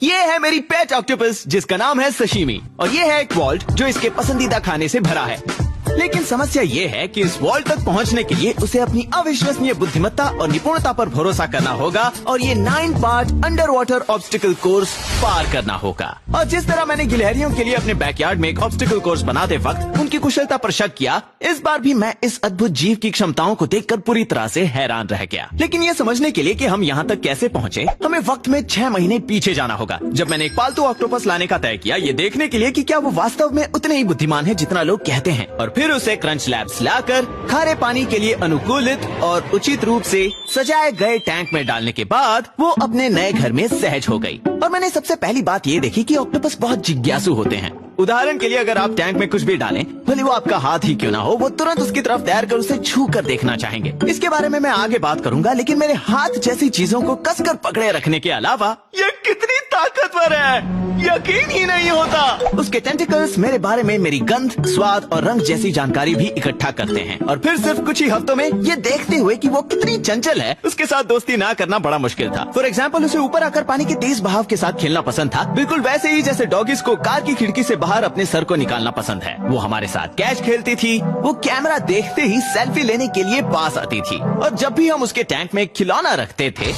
ये है मेरी पेट ऑक्टोपस जिसका नाम है सशीमी और ये है एक वॉल्ट जो इसके पसंदीदा खाने से भरा है। लेकिन समस्या ये है कि इस वॉल्ट तक पहुंचने के लिए उसे अपनी अविश्वसनीय बुद्धिमत्ता और निपुणता पर भरोसा करना होगा और ये 9 part under water obstacle course पार करना होगा। और जिस तरह मैंने गिलहरियों के लिए अपने बैकयार्ड में एक ऑब्स्टिकल कोर्स बनाते वक्त उनकी कुशलता पर शक किया, इस बार भी मैं इस अद्भुत जीव की क्षमताओं को देखकर पूरी तरह से हैरान रह गया। लेकिन ये समझने के लिए कि हम यहाँ तक कैसे पहुँचे, हमें वक्त में 6 महीने पीछे जाना होगा, जब मैंने एक पालतू ऑक्टोपस लाने का तय किया, ये देखने के लिए कि क्या वो वास्तव में उतने ही बुद्धिमान है जितना लोग कहते हैं। और फिर उसे क्रंच लैब्स लाकर खारे पानी के लिए अनुकूलित और उचित रूप से सजाए गए टैंक में डालने के बाद वो अपने नए घर में सहज हो गई। और मैंने सबसे पहली बात ये देखी कि ऑक्टोपस बहुत जिज्ञासु होते हैं। उदाहरण के लिए अगर आप टैंक में कुछ भी डालें, भले वो आपका हाथ ही क्यों ना हो, वो तुरंत उसकी तरफ तैर कर उसे छू कर देखना चाहेंगे। इसके बारे में मैं आगे बात करूंगा, लेकिन मेरे हाथ जैसी चीजों को कसकर पकड़े रखने के अलावा ये कितनी ताकतवर है, यकीन ही नहीं होता। उसके टेंटिकल्स मेरे बारे में मेरी गंध, स्वाद और रंग जैसी जानकारी भी इकट्ठा करते हैं। और फिर सिर्फ कुछ ही हफ्तों में ये देखते हुए कि वो कितनी चंचल है, उसके साथ दोस्ती ना करना बड़ा मुश्किल था। फॉर एग्जाम्पल, उसे ऊपर आकर पानी के तेज बहाव के साथ खेलना पसंद था, बिल्कुल वैसे ही जैसे डॉगीज को कार की खिड़की से बाहर अपने सर को निकालना पसंद है। वो हमारे साथ कैच खेलती थी, वो कैमरा देखते ही सेल्फी लेने के लिए पास आती थी, और जब भी हम उसके टैंक में खिलौना रखते थे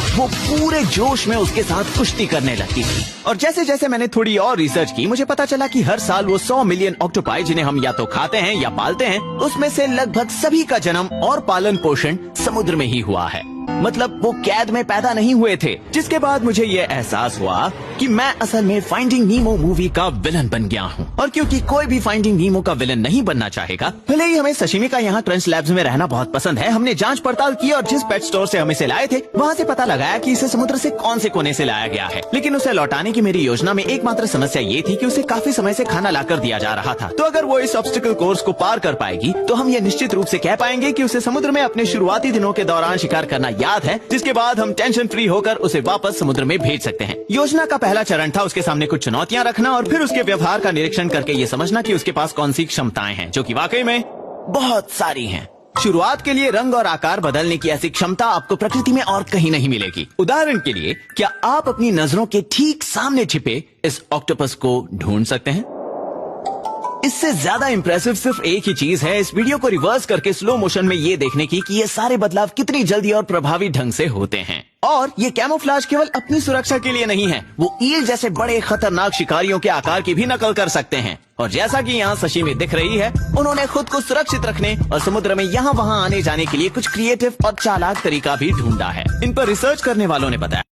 वो पूरे जोश में उसके साथ कुश्ती करने लगती थी। और जैसे जैसे मैंने थोड़ी और रिसर्च की, मुझे पता चला कि हर साल वो 100 मिलियन ऑक्टोपाई जिन्हें हम या तो खाते हैं या पालते हैं, उसमें से लगभग सभी का जन्म और पालन पोषण समुद्र में ही हुआ है। मतलब वो कैद में पैदा नहीं हुए थे। जिसके बाद मुझे ये एहसास हुआ कि मैं असल में फाइंडिंग नीमो मूवी का विलन बन गया हूँ। और क्योंकि कोई भी फाइंडिंग नीमो का विलन नहीं बनना चाहेगा, भले ही हमें सशिमी का यहाँ क्रंच लैब्स में रहना बहुत पसंद है, हमने जांच पड़ताल की और जिस पेट स्टोर से हम इसे लाए थे वहाँ से पता लगाया कि इसे समुद्र से कौन से कोने से लाया गया है। लेकिन उसे लौटाने की मेरी योजना में एकमात्र समस्या ये थी कि उसे काफी समय से खाना लाकर दिया जा रहा था। तो अगर वो इस ऑब्स्टिकल कोर्स को पार कर पाएगी तो हम ये निश्चित रूप से कह पाएंगे कि उसे समुद्र में अपने शुरुआती दिनों के दौरान शिकार करना याद है, जिसके बाद हम टेंशन फ्री होकर उसे वापस समुद्र में भेज सकते हैं। योजना का पहला चरण था उसके सामने कुछ चुनौतियां रखना और फिर उसके व्यवहार का निरीक्षण करके ये समझना कि उसके पास कौन सी क्षमताएं हैं, जो कि वाकई में बहुत सारी हैं। शुरुआत के लिए रंग और आकार बदलने की ऐसी क्षमता आपको प्रकृति में और कहीं नहीं मिलेगी। उदाहरण के लिए, क्या आप अपनी नजरों के ठीक सामने छिपे इस ऑक्टोपस को ढूंढ सकते हैं? इससे ज्यादा इम्प्रेसिव सिर्फ एक ही चीज है, इस वीडियो को रिवर्स करके स्लो मोशन में ये देखने की कि ये सारे बदलाव कितनी जल्दी और प्रभावी ढंग से होते हैं। और ये कैमोफ्लेज केवल अपनी सुरक्षा के लिए नहीं है, वो ईल जैसे बड़े खतरनाक शिकारियों के आकार की भी नकल कर सकते हैं। और जैसा कि यहाँ सशिमी दिख रही है, उन्होंने खुद को सुरक्षित रखने और समुद्र में यहाँ वहाँ आने जाने के लिए कुछ क्रिएटिव और चालाक तरीका भी ढूंढा है। इन पर रिसर्च करने वालों ने बताया